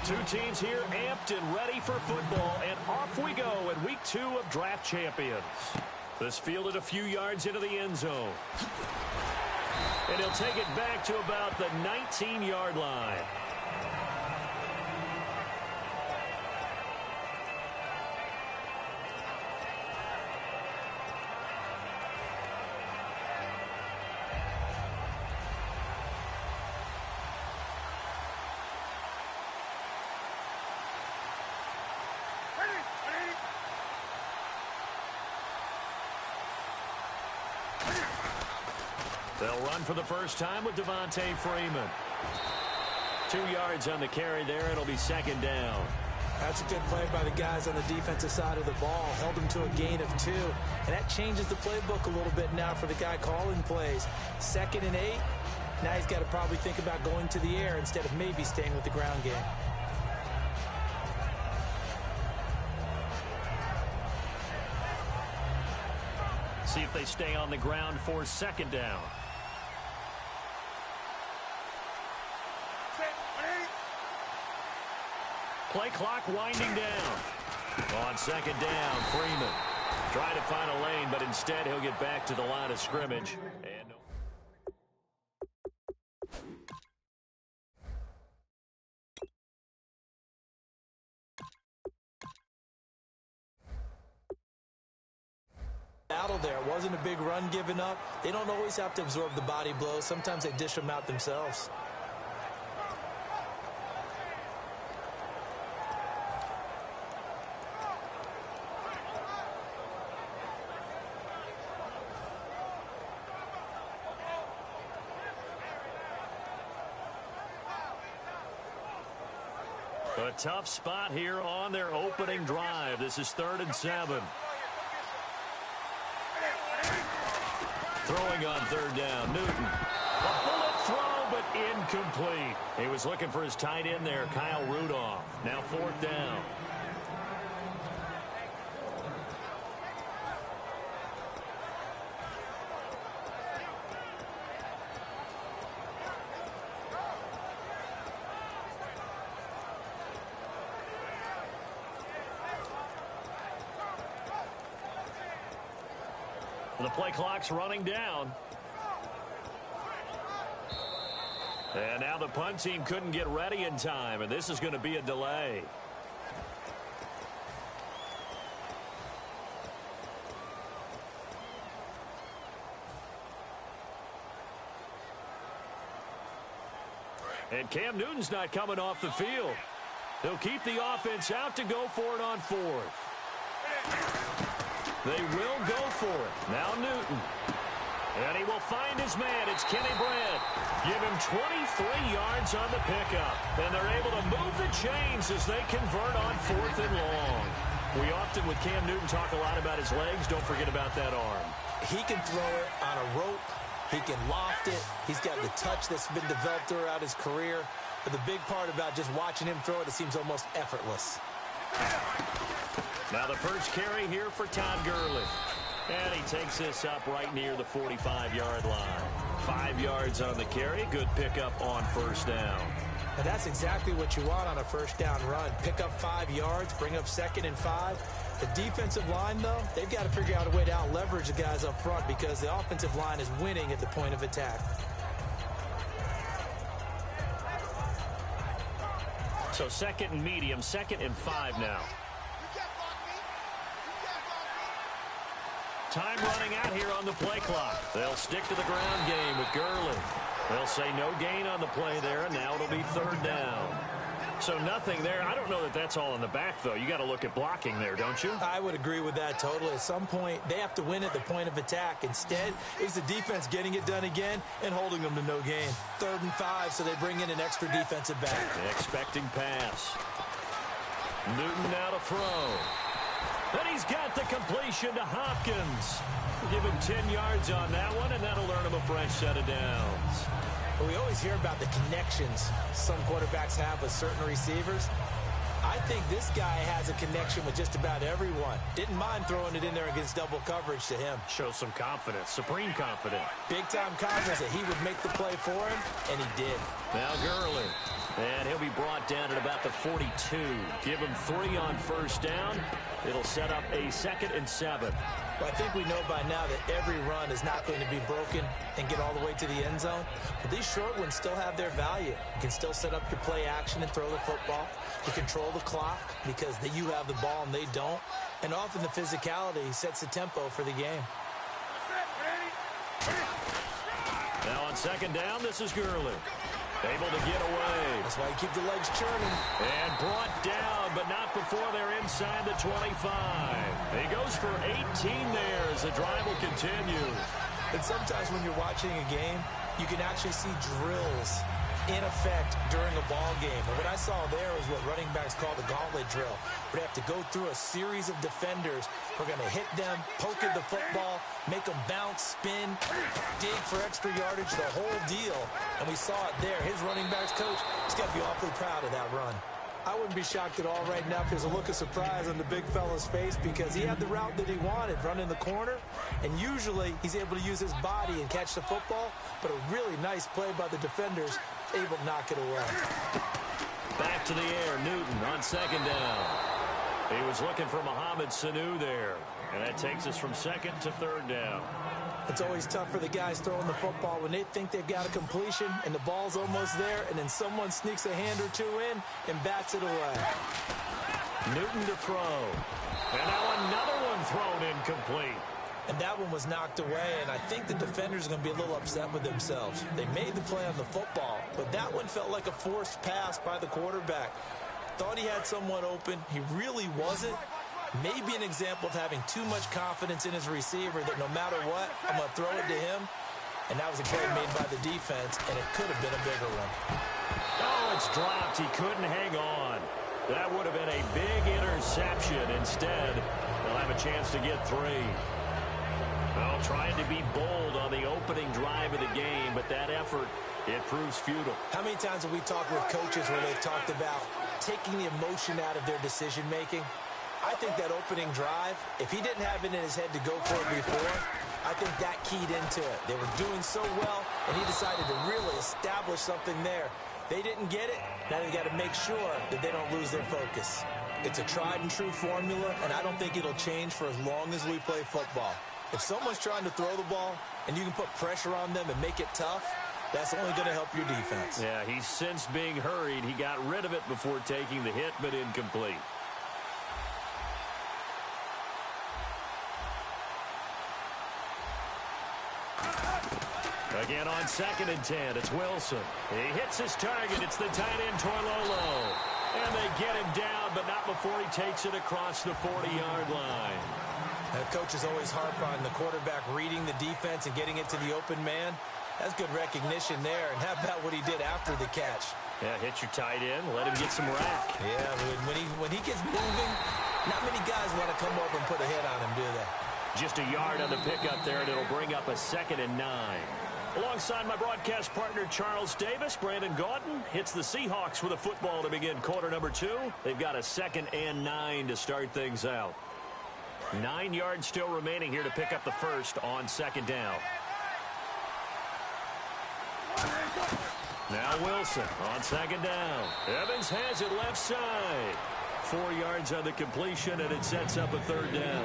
Two teams here amped and ready for football, and off we go in week 2 of Draft Champions. This fielded a few yards into the end zone. And he'll take it back to about the 19-yard line. They'll run for the first time with Devontae Freeman. 2 yards on the carry there. It'll be second down. That's a good play by the guys on the defensive side of the ball. Held them to a gain of 2. And that changes the playbook a little bit now for the guy calling plays. 2nd and 8. Now he's got to probably think about going to the air instead of maybe staying with the ground game. See if they stay on the ground for second down. Play clock winding down. On second down, Freeman trying to find a lane, but instead he'll get back to the line of scrimmage. And battle there. It wasn't a big run given up. They don't always have to absorb the body blows. Sometimes they dish them out themselves. a tough spot here on their opening drive. This is 3rd and 7. Throwing on 3rd down, Newton. A bullet throw, but incomplete. He was looking for his tight end there, Kyle Rudolph. Now 4th down. The play clock's running down. And now the punt team couldn't get ready in time, and this is going to be a delay. And Cam Newton's not coming off the field. They'll keep the offense out to go for it on 4th. They will go for it. Now Newton. And he will find his man. It's Kenny Brett. Give him 23 yards on the pickup. And they're able to move the chains as they convert on 4th and long. We often, with Cam Newton, talk a lot about his legs. Don't forget about that arm. He can throw it on a rope. He can loft it. He's got the touch that's been developed throughout his career. But the big part about just watching him throw it, it seems almost effortless. Now the first carry here for Todd Gurley. And he takes this up right near the 45-yard line. 5 yards on the carry. Good pickup on 1st down. And that's exactly what you want on a 1st down run. Pick up 5 yards, bring up 2nd and 5. The defensive line, though, they've got to figure out a way to out-leverage the guys up front because the offensive line is winning at the point of attack. So 2nd and medium, 2nd and 5 now. Time running out here on the play clock. They'll stick to the ground game with Gurley. They'll say no gain on the play there, and now it'll be 3rd down. So nothing there. I don't know that that's all in the back, though. You got to look at blocking there, don't you? I would agree with that totally. At some point, they have to win at the point of attack. Instead, it's the defense getting it done again and holding them to no gain. 3rd and 5, so they bring in an extra defensive back. Expecting pass. Newton now to throw. And he's got the completion to Hopkins. Give him 10 yards on that one, and that'll earn him a fresh set of downs. Well, we always hear about the connections some quarterbacks have with certain receivers. I think this guy has a connection with just about everyone. Didn't mind throwing it in there against double coverage to him. Shows some confidence, supreme confidence. Big-time confidence that he would make the play for him, and he did. Now Gurley. And he'll be brought down at about the 42. Give him 3 on first down. It'll set up a 2nd and 7. Well, I think we know by now that every run is not going to be broken and get all the way to the end zone. But these short ones still have their value. You can still set up your play action and throw the football. You control the clock because you have the ball and they don't. And often the physicality sets the tempo for the game. Now on 2nd down, this is Gurley. Able to get away. That's why you keep the legs churning. And brought down, but not before they're inside the 25. He goes for 18 there as the drive will continue. And sometimes when you're watching a game, you can actually see drills in effect during a ball game. And what I saw there is what running backs call the gauntlet drill. Where they have to go through a series of defenders who are going to hit them, poke at the football, make them bounce, spin, dig for extra yardage, the whole deal. And we saw it there. His running backs coach, he's got to be awfully proud of that run. I wouldn't be shocked at all right now if there's a look of surprise on the big fella's face because he had the route that he wanted, running the corner, and usually he's able to use his body and catch the football, but a really nice play by the defenders, able to knock it away. Back to the air, Newton on 2nd down. He was looking for Mohamed Sanu there, and that takes us from 2nd to 3rd down. It's always tough for the guys throwing the football when they think they've got a completion and the ball's almost there, and then someone sneaks a hand or two in and bats it away. Newton to throw. And now another one thrown incomplete. And that one was knocked away, and I think the defenders are going to be a little upset with themselves. They made the play on the football, but that one felt like a forced pass by the quarterback. Thought he had someone open. He really wasn't. Maybe an example of having too much confidence in his receiver that no matter what, I'm going to throw it to him. And that was a play made by the defense, and it could have been a bigger one. Oh, it's dropped. He couldn't hang on. That would have been a big interception. Instead, they'll have a chance to get 3. Well, trying to be bold on the opening drive of the game, but that effort, it proves futile. How many times have we talked with coaches where they've talked about taking the emotion out of their decision-making? I think that opening drive, if he didn't have it in his head to go for it before, I think that keyed into it. They were doing so well, and he decided to really establish something there. They didn't get it. Now they got to make sure that they don't lose their focus. It's a tried-and-true formula, and I don't think it'll change for as long as we play football. If someone's trying to throw the ball and you can put pressure on them and make it tough, that's only going to help your defense. Yeah, he's since being hurried. He got rid of it before taking the hit, but incomplete. Again on 2nd and 10, it's Wilson. He hits his target. It's the tight end, Torlolo. And they get him down, but not before he takes it across the 40-yard line. And coaches always harp on the quarterback reading the defense and getting it to the open man. That's good recognition there. And how about what he did after the catch? Yeah, hit your tight end, let him get some rack. Yeah, when he gets moving, not many guys want to come over and put a hit on him, do they? Just a yard on the pickup there, and it'll bring up a 2nd and 9. Alongside my broadcast partner, Charles Davis, Brandon Gaudin hits the Seahawks with a football to begin quarter number 2. They've got a 2nd and 9 to start things out. 9 yards still remaining here to pick up the first on 2nd down. Now Wilson on 2nd down. Evans has it left side. 4 yards on the completion, and it sets up a 3rd down.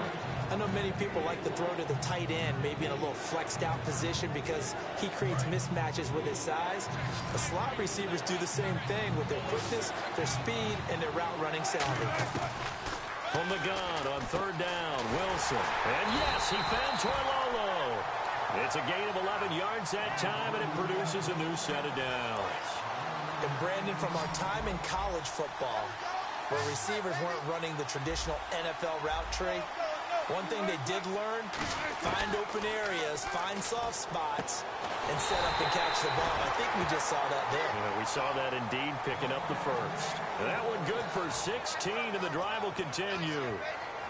I know many people like to throw to the tight end, maybe in a little flexed out position because he creates mismatches with his size. The slot receivers do the same thing with their quickness, their speed, and their route running savvy. From the gun on 3rd down, Wilson. And yes, he found Torlolo. It's a gain of 11 yards that time, and it produces a new set of downs. And Brandon, from our time in college football, where receivers weren't running the traditional NFL route tree, one thing they did learn, find open areas, find soft spots, and set up and catch the ball. I think we just saw that there. Yeah, we saw that indeed, picking up the first. That one good for 16, and the drive will continue.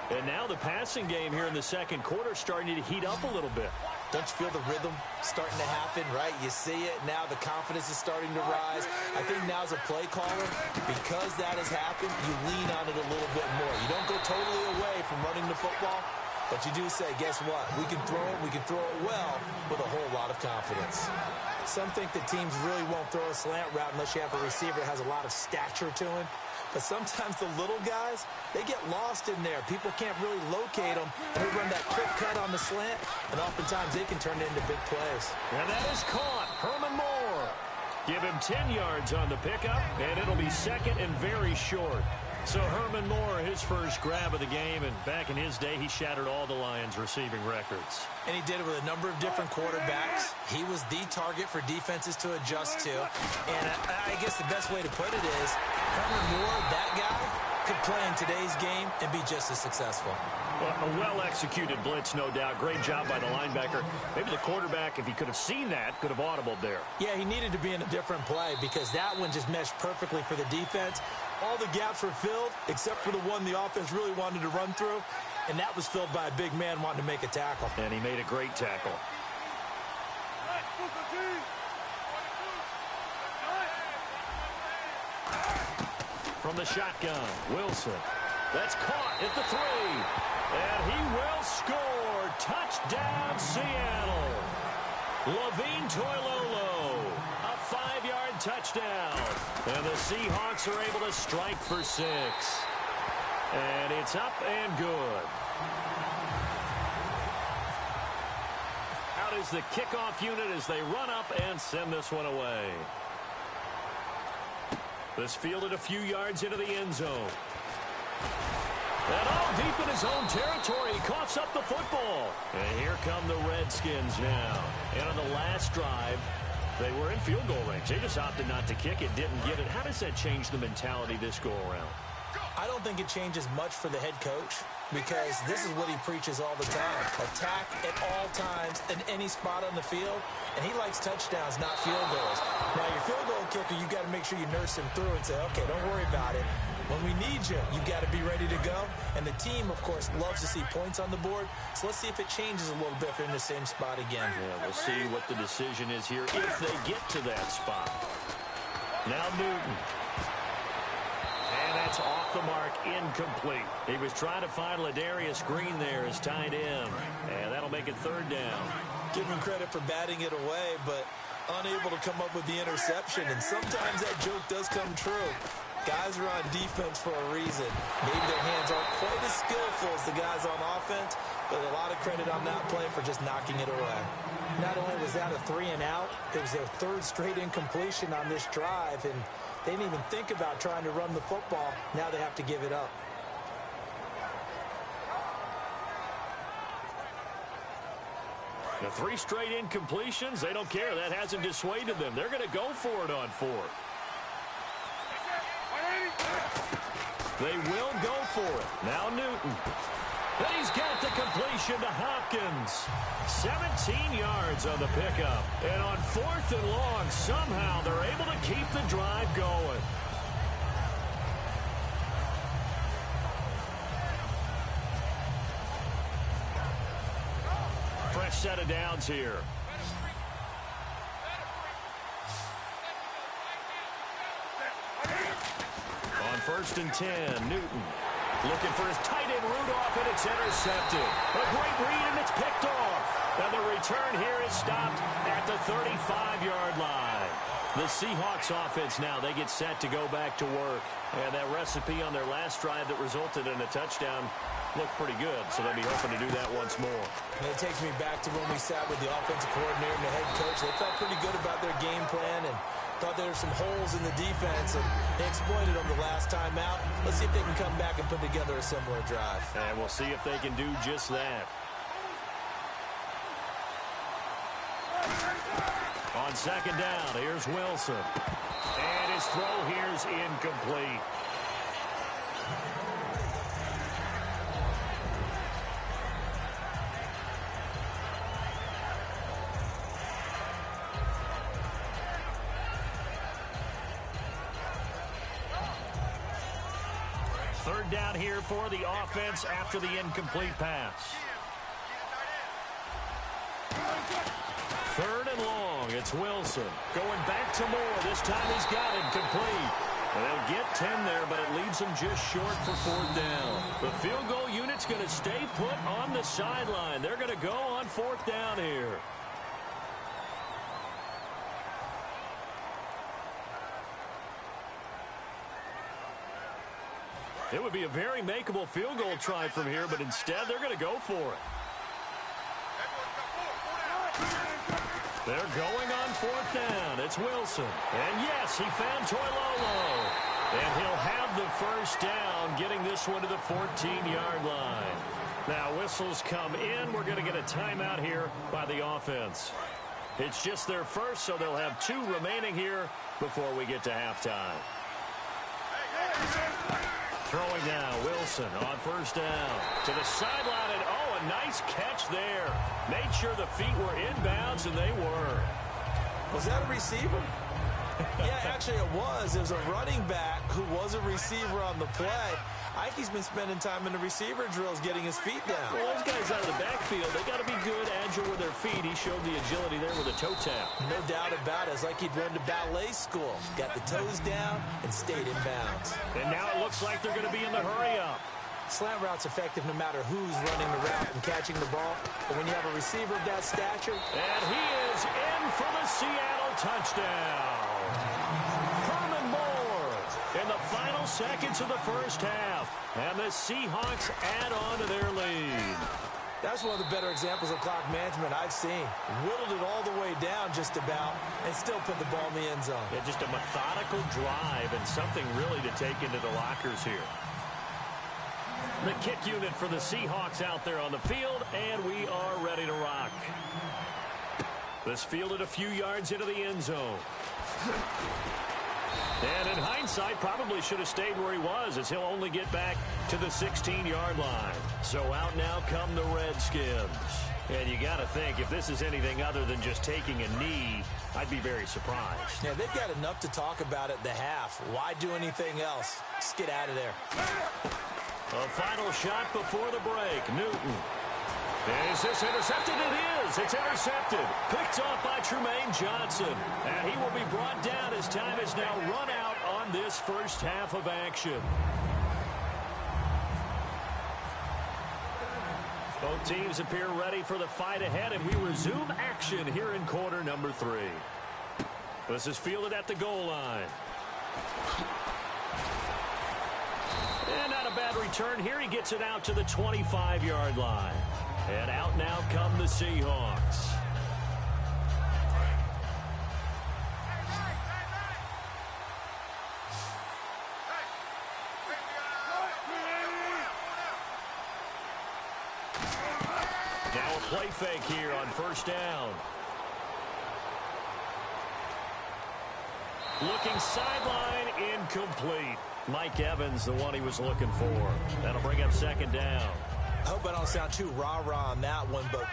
And now the passing game here in the second quarter starting to heat up a little bit. Don't you feel the rhythm starting to happen, right? You see it. Now the confidence is starting to rise. I think now as a play caller, because that has happened, you lean on it a little bit more. You don't go totally away from running the football, but you do say, guess what? We can throw it. We can throw it well with a whole lot of confidence. Some think that teams really won't throw a slant route unless you have a receiver that has a lot of stature to him. But sometimes the little guys, they get lost in there. People can't really locate them. And they run that quick cut on the slant, and oftentimes they can turn it into big plays. And that is caught. Herman Moore. Give him 10 yards on the pickup, and it'll be second and very short. So Herman Moore, his first grab of the game, and back in his day, he shattered all the Lions' receiving records. And he did it with a number of different quarterbacks. He was the target for defenses to adjust to. And I guess the best way to put it is, Herman Moore, that guy, could play in today's game and be just as successful. Well, a well-executed blitz, no doubt. Great job by the linebacker. Maybe the quarterback, if he could have seen that, could have audibled there. Yeah, he needed to be in a different play because that one just meshed perfectly for the defense. All the gaps were filled except for the one the offense really wanted to run through, and that was filled by a big man wanting to make a tackle. And he made a great tackle. From the shotgun, Wilson. That's caught at the 3. And he will score. Touchdown, Seattle. Levine Toilolo. A 5-yard touchdown. And the Seahawks are able to strike for 6. And it's up and good. Out is the kickoff unit as they run up and send this one away. This fielded a few yards into the end zone. And all deep in his own territory, he coughs up the football. And here come the Redskins now. And on the last drive, they were in field goal range. They just opted not to kick it, didn't get it. How does that change the mentality this go-around? I don't think it changes much for the head coach because this is what he preaches all the time. Attack at all times in any spot on the field, and he likes touchdowns, not field goals. Now, your field goal kicker, you got to make sure you nurse him through and say, okay, don't worry about it. When we need you, you got to be ready to go. And the team, of course, loves to see points on the board. So let's see if it changes a little bit if they're in the same spot again. Yeah, we'll see what the decision is here if they get to that spot. Now Newton. And that's off the mark, incomplete. He was trying to find Ladarius Green there as tight end. And that'll make it 3rd down. Give him credit for batting it away, but unable to come up with the interception. And sometimes that joke does come true. Guys are on defense for a reason. Maybe their hands aren't quite as skillful as the guys on offense, but a lot of credit on that play for just knocking it away. Not only was that a 3-and-out, it was their 3rd straight incompletion on this drive, and they didn't even think about trying to run the football. Now they have to give it up. The 3 straight incompletions, they don't care. That hasn't dissuaded them. They're going to go for it on 4th. They will go for it. Now Newton. Then he's got the completion to Hopkins. 17 yards on the pickup. And on 4th and long, somehow they're able to keep the drive going. Fresh set of downs here. On 1st and 10, Newton looking for his tight end Rudolph, and it's intercepted. A great read, and it's picked off. And the return here is stopped at the 35-yard line. The Seahawks offense now, they get set to go back to work. And that recipe on their last drive that resulted in a touchdown looked pretty good, so they'll be hoping to do that once more. And it takes me back to when we sat with the offensive coordinator and the head coach. They felt pretty good about their game plan and thought there were some holes in the defense, and they exploited them the last time out. Let's see if they can come back and put together a similar drive. And we'll see if they can do just that. On 2nd down, here's Wilson. And his throw here's incomplete. Third down here for the offense after the incomplete pass. It's Wilson going back to Moore. This time he's got it complete. And they'll get 10 there, but it leaves them just short for 4th down. The field goal unit's going to stay put on the sideline. They're going to go on 4th down here. It would be a very makeable field goal try from here, but instead they're going to go for it. They're going on 4th down. It's Wilson. And yes, he found Toilolo. And he'll have the first down, getting this one to the 14-yard line. Now, whistles come in. We're going to get a timeout here by the offense. It's just their first, so they'll have 2 remaining here before we get to halftime. Throwing now, Wilson on 1st down. To the sideline, and oh, a nice catch there. Made sure the feet were inbounds, and they were. Was that a receiver? Yeah, actually it was. It was a running back who was a receiver on the play. I think he's been spending time in the receiver drills getting his feet down. Well, those guys out of the backfield, they got to be good, agile with their feet. He showed the agility there with a toe tap. No doubt about it. It's like he'd run to ballet school. Got the toes down and stayed in bounds. And now it looks like they're going to be in the hurry-up. Slant route's effective no matter who's running the route and catching the ball. But when you have a receiver of that stature... And he is in for the Seattle touchdown. Herman Moore in the final seconds of the first half. And the Seahawks add on to their lead. That's one of the better examples of clock management I've seen. Whittled it all the way down just about and still put the ball in the end zone. Yeah, just a methodical drive and something really to take into the lockers here. The kick unit for the Seahawks out there on the field, and we are ready to rock. This fielded a few yards into the end zone. And in hindsight, probably should have stayed where he was, as he'll only get back to the 16-yard line. So out now come the Redskins. And you got to think, if this is anything other than just taking a knee, I'd be very surprised. Yeah, they've got enough to talk about at the half. Why do anything else? Just get out of there. A final shot before the break. Newton. Is this intercepted? It is. It's intercepted. Picked off by Tremaine Johnson. And he will be brought down as time is now run out on this first half of action. Both teams appear ready for the fight ahead, and we resume action here in quarter number 3. This is fielded at the goal line. And not a bad return here. He gets it out to the 25-yard line. And out now come the Seahawks. Now a play fake here on first down. Looking sideline, incomplete. Mike Evans, the one he was looking for. That'll bring up second down. I hope I don't sound too rah-rah on that one, but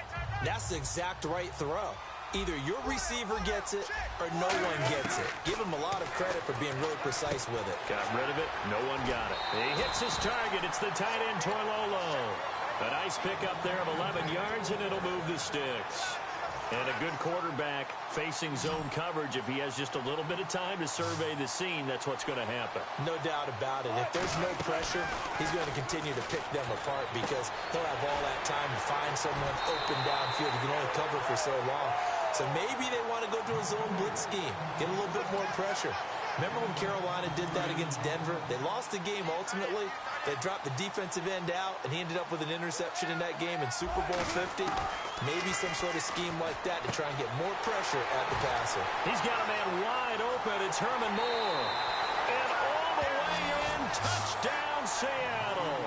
that's the exact right throw. Either your receiver gets it or no one gets it. Give him a lot of credit for being really precise with it. Got rid of it. No one got it. He hits his target. It's the tight end, Toilolo. A nice pickup there of 11 yards, and it'll move the sticks. And a good quarterback facing zone coverage. If he has just a little bit of time to survey the scene, that's what's going to happen. No doubt about it. If there's no pressure, he's going to continue to pick them apart because he'll have all that time to find someone open downfield. He can only cover for so long. So maybe they want to go to a zone blitz scheme, get a little bit more pressure. Remember when Carolina did that against Denver? They lost the game ultimately. They dropped the defensive end out, and he ended up with an interception in that game in Super Bowl 50. Maybe some sort of scheme like that to try and get more pressure at the passer. He's got a man wide open. It's Herman Moore. And all the way in, touchdown Seattle.